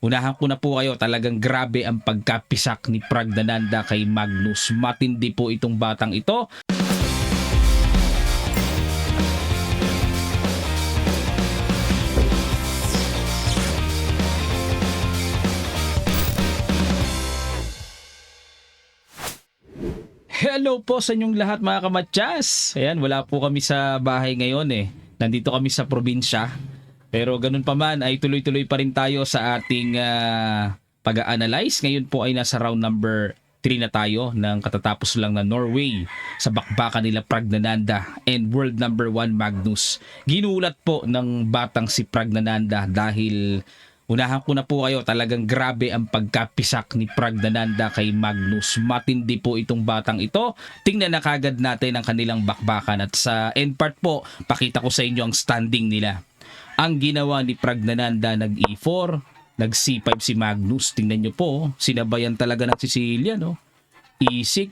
Unahan ko na po kayo, talagang grabe ang pagkapisak ni Praggnanandha kay Magnus. Matindi po itong batang ito. Hello po sa inyong lahat mga kamatyas. Ayan, wala po kami sa bahay ngayon eh. Nandito kami sa probinsya. Pero ganun pa man ay tuloy-tuloy pa rin tayo sa ating pag-a-analyze. Ngayon po ay nasa round number 3 na tayo ng katatapos lang na Norway sa bakbakan nila Praggnanandha and world number 1 Magnus. Ginulat po ng batang si Praggnanandha dahil unahan ko na po kayo, talagang grabe ang pagkapisak ni Praggnanandha kay Magnus. Matindi po itong batang ito. Tingnan na kagad natin ang kanilang bakbakan at sa end part po, pakita ko sa inyo ang standing nila. Ang ginawa ni Praggnanandha, nag-E4, nag-C5 si Magnus. Tingnan nyo po, sinabayan talaga ng Sicilian. No? E6,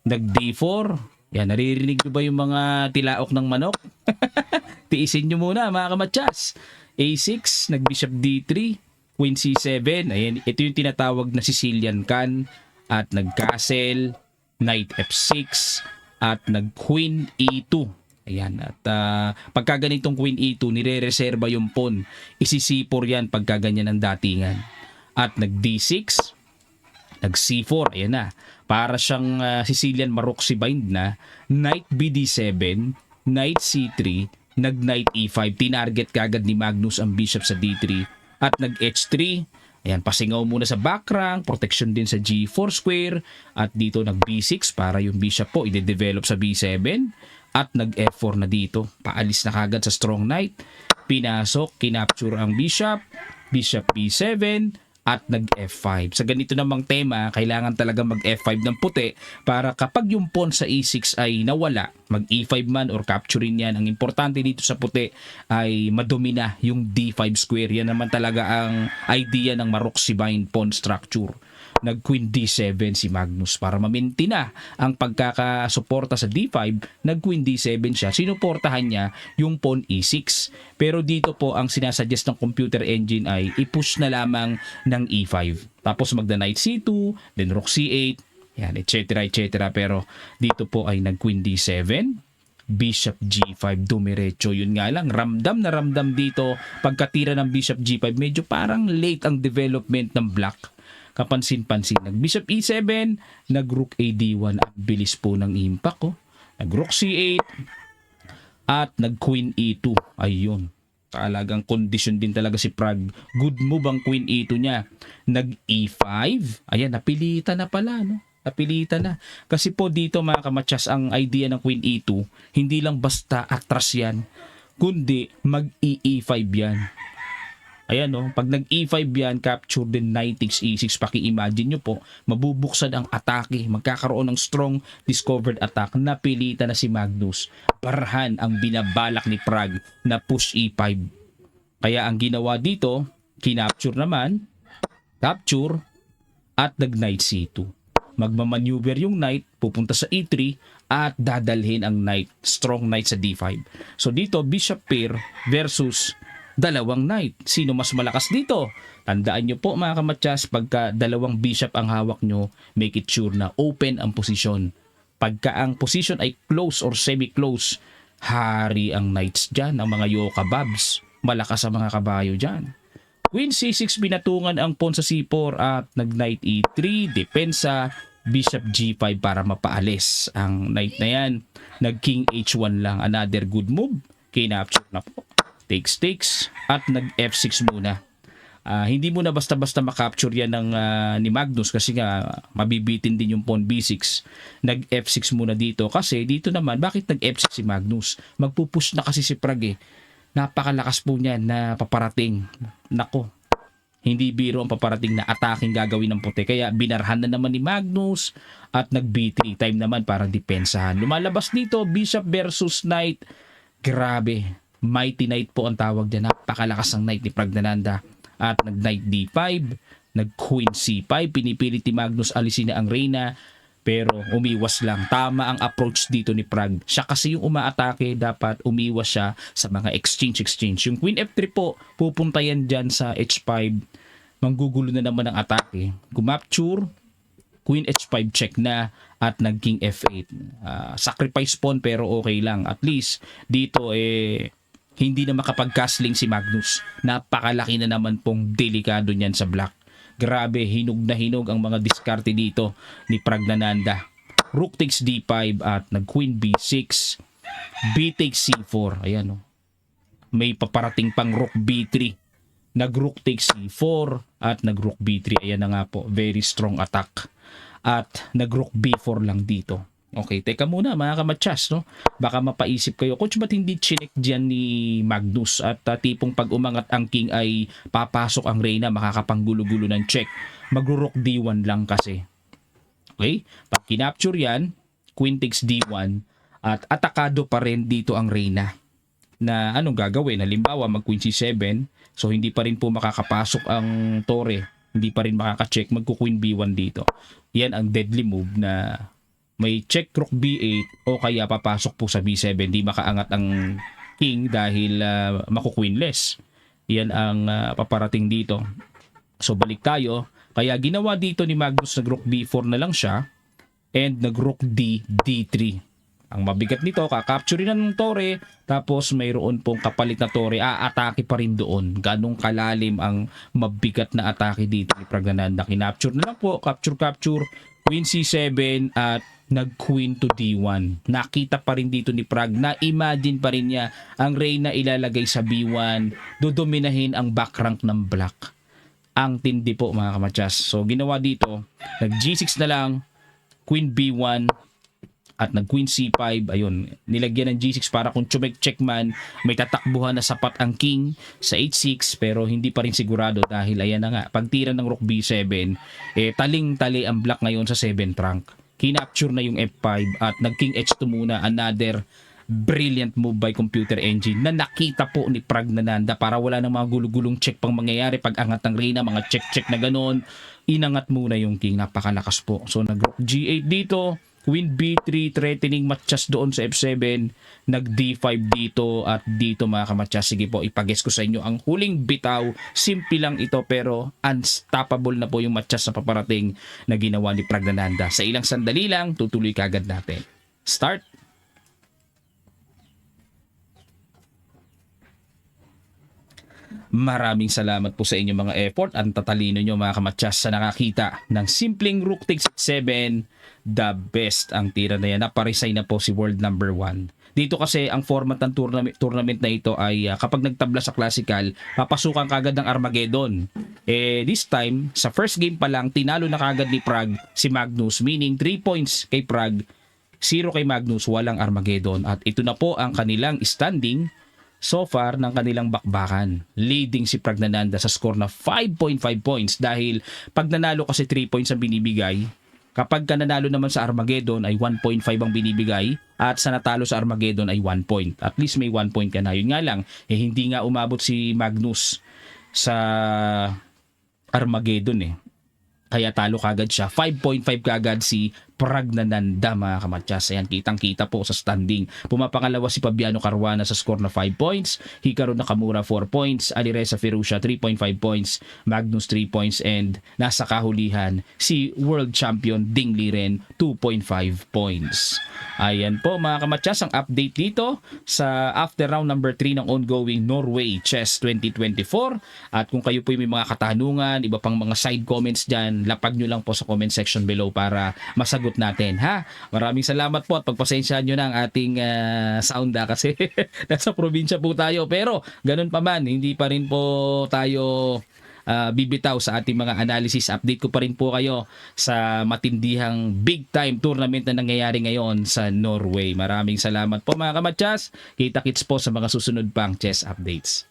nag-D4. Yan, naririnig nyo ba yung mga tilaok ng manok? Tiisin nyo muna mga kamatyas. A6, nag-Bishop D3, Queen C7. Ayan, ito yung tinatawag na Sicilian can. At nag-Castle, Knight F6, at nag-Queen E2. Ayan, at pagka ganitong Queen E2, nire-reserva yung pawn. Isi-C4 yan pagka ganyan ang datingan. At nag-D6, nag-C4, ayan na. Para siyang Sicilian Maroczy bind na. Knight BD7, Knight C3, nag-Knight E5. Tinarget kagad ni Magnus ang Bishop sa D3. At nag-H3, ayan, pasingaw muna sa back rank, protection din sa G4 square. At dito nag-B6 para yung Bishop po i-develop sa B7. At nag-F4 na dito. Paalis na kagad sa strong knight. Pinasok, kinapture ang bishop. Bishop B7 at nag-F5. Sa ganito namang tema, kailangan talaga mag-F5 ng puti para kapag yung pawn sa E6 ay nawala, mag-E5 man or capturein yan. Ang importante dito sa puti ay madomina yung D5 square. Yan naman talaga ang idea ng Maroczy bind pawn structure. Nag-Queen D7 si Magnus para ma-maintain na ang pagkakasuporta sa D5. Nag-Queen D7 siya. Sinuportahan niya yung pawn E6. Pero dito po ang sinasuggest ng computer engine ay i-push na lamang ng E5. Tapos magda-Knight C2, then Rook C8, yan, etc. etc. Pero dito po ay nag-Queen D7. Bishop G5 dumiretso. Yun nga lang, ramdam na ramdam dito pagkatira ng Bishop G5. Medyo parang late ang development ng black. Kapansin-pansin. Nag-Bishop E7, nag-Rook AD1. Ang bilis po ng impact. Oh. Nag-Rook C8 at nag-Queen E2. Ayun. Talagang condition din talaga si Prag. Good move ang Queen E2 niya. Nag-E5. Ayan, napilitan na pala. No? Napilitan na. Kasi po dito mga kamatyas, ang idea ng Queen E2, hindi lang basta atras yan, kundi mag-E5 yan. Ayan no, pag nag-E5 yan, capture din Knight takes E6, paki-imagine nyo po, mabubuksan ang atake, magkakaroon ng strong discovered attack, napilitan na si Magnus. Barahan ang binabalak ni Prag na push E5. Kaya ang ginawa dito, kinapture naman, capture, at nag-Knight C2. Magmamaneuver yung Knight, pupunta sa E3, at dadalhin ang Knight, strong Knight sa D5. So dito, Bishop pair versus dalawang knight. Sino mas malakas dito? Tandaan nyo po mga kamatyas, pagka dalawang bishop ang hawak nyo, make it sure na open ang posisyon. Pagka ang position ay close or semi-close, hari ang knights dyan, ang mga yoka babs. Malakas ang mga kabayo dyan. Queen C6, binatungan ang pawn sa C4 at nag-Knight E3, depensa, Bishop G5 para mapaalis. Ang knight na yan, nag-King H1 lang. Another good move. Kinapture na po. Takes at nag-F6 muna. Hindi mo na basta-basta makapture yan ng, ni Magnus kasi nga mabibitin din yung pawn B6. Nag-F6 muna dito kasi dito naman, bakit nag-F6 si Magnus? Magpupush na kasi si Prag eh. Napakalakas po niyan na paparating. Nako, hindi biro ang paparating na attacking gagawin ng puti. Kaya binarhan na naman ni Magnus at nag-B3. Time naman para depensahan. Lumalabas dito, Bishop versus Knight. Grabe. Mighty Knight po ang tawag dyan. Napakalakas ang Knight ni Praggnanandha. At nag-Knight D5, nag-Queen C5. Pinipilit ni Magnus alisin na ang Reyna. Pero umiwas lang. Tama ang approach dito ni Prag. Siya kasi yung umaatake, dapat umiwas siya sa mga exchange. Yung Queen F3 po, pupunta yan dyan sa H5. manggugulo na naman ang atake. Gumapture, Queen H5 check na at nag-King F8. Sacrifice pawn pero okay lang. At least dito hindi na makapag-castling si Magnus. Napakalaki na naman pong delikado niyan sa black. Grabe, hinog na hinog ang mga diskarte dito ni Pragnananda. Rook takes D5 at nag-Queen B6. B takes C4. Ayan o. May paparating pang Rook B3. Nag-Rook takes C4 at nag-Rook B3. Ayan na nga po. Very strong attack. At nag-Rook B4 lang dito. Okay, teka muna mga kamatsas, no? Baka mapaisip kayo, coach, ba't hindi chinek dyan ni Magnus? At tipong pag umangat ang king ay papasok ang reyna, makakapanggulo-gulo ng check. Mag-Rook D1 lang kasi. Okay? Pag kinapture yan, Queen takes D1 at atakado pa rin dito ang reyna. Na anong gagawin? Halimbawa, mag-Queen C7, so hindi pa rin po makakapasok ang tore. Hindi pa rin makaka-check, magku-Queen B1 dito. Yan ang deadly move na may check Rook B8 o kaya papasok po sa B7. Di makaangat ang king dahil maku-queenless. Yan ang paparating dito. So balik tayo. Kaya ginawa dito ni Magnus, nag-Rook B4 na lang siya and nag-Rook D3. Ang mabigat nito, kakapture na ng tore, tapos mayroon pong kapalit na tore, atake pa rin doon. Ganong kalalim ang mabigat na atake dito ni Pragnananda. Kinapture na lang po, capture, Queen C7 at nag-Queen to D1. Nakita pa rin dito ni Prag na imagine pa rin niya ang reyna ilalagay sa B1, dodominahin ang back rank ng black. Ang tindi po mga kamatsas. So ginawa dito, nag-G6 na lang, Queen B1, at nag-Queen C5, ayun, nilagyan ng G6 para kung check man, may tatakbuhan na sapat ang king sa H6, pero hindi pa rin sigurado dahil ayan na nga, pagtira ng Rook B7, taling-tali ang black ngayon sa 7th rank. Kinapture na yung F5 at nag-King H2 muna, another brilliant move by computer engine na nakita po ni Pragnananda para wala nang mga gulugulong check pang mangyayari pag angat ng reyna, mga check na ganon, inangat muna yung king, napakalakas po. So nag-Rook G8 dito, Queen B3, threatening matchas doon sa F7, nag-D5 dito at dito mga kamatchas. Sige po, ipag-guess ko sa inyo ang huling bitaw. Simple lang ito pero unstoppable na po yung matchas sa paparating na ginawa ni Pragnananda. Sa ilang sandali lang, tutuloy kagad natin. Start! Maraming salamat po sa inyong mga effort. Ang tatalino nyo mga kamatsas sa nakakita ng simpleng Rook takes 7, the best ang tira na yan. Naparisay na po si world number 1. Dito kasi ang format ng tournament na ito ay kapag nagtabla sa classical, papasukan kagad ng Armageddon. This time, sa first game pa lang, tinalo na kagad ni Prag si Magnus, meaning 3 points kay Prag, 0 kay Magnus, walang Armageddon. At ito na po ang kanilang standing so far ng kanilang bakbakan. Leading si Pragnananda sa score na 5.5 points dahil pag nanalo kasi 3 points ang binibigay, kapag ka nanalo naman sa Armageddon ay 1.5 ang binibigay at sa natalo sa Armageddon ay 1 point. At least may 1 point ka na. Yun nga lang, hindi nga umabot si Magnus sa Armageddon Kaya talo kagad siya. 5.5 kagad si Pragnananda mga kamatsas. Ayan, kitang-kita po sa standing. Pumapangalawa si Fabiano Caruana sa score na 5 points. Hikaru Nakamura 4 points. Alireza Firusia 3.5 points. Magnus 3 points. And nasa kahulihan si World Champion Ding Liren 2.5 points. Ayan po mga kamatsas ang update dito sa after round number 3 ng ongoing Norway Chess 2024. At kung kayo po may mga katanungan, iba pang mga side comments dyan, lapag nyo lang po sa comment section below para masagot natin ha. Maraming salamat po at pagpasensyahan nyo na ang ating sound kasi nasa probinsya po tayo, pero ganun pa man hindi pa rin po tayo bibitaw sa ating mga analysis. Update ko pa rin po kayo sa matindihang big time tournament na nangyayari ngayon sa Norway. Maraming salamat po mga kamatsas. Kita-kits po sa mga susunod pang chess updates.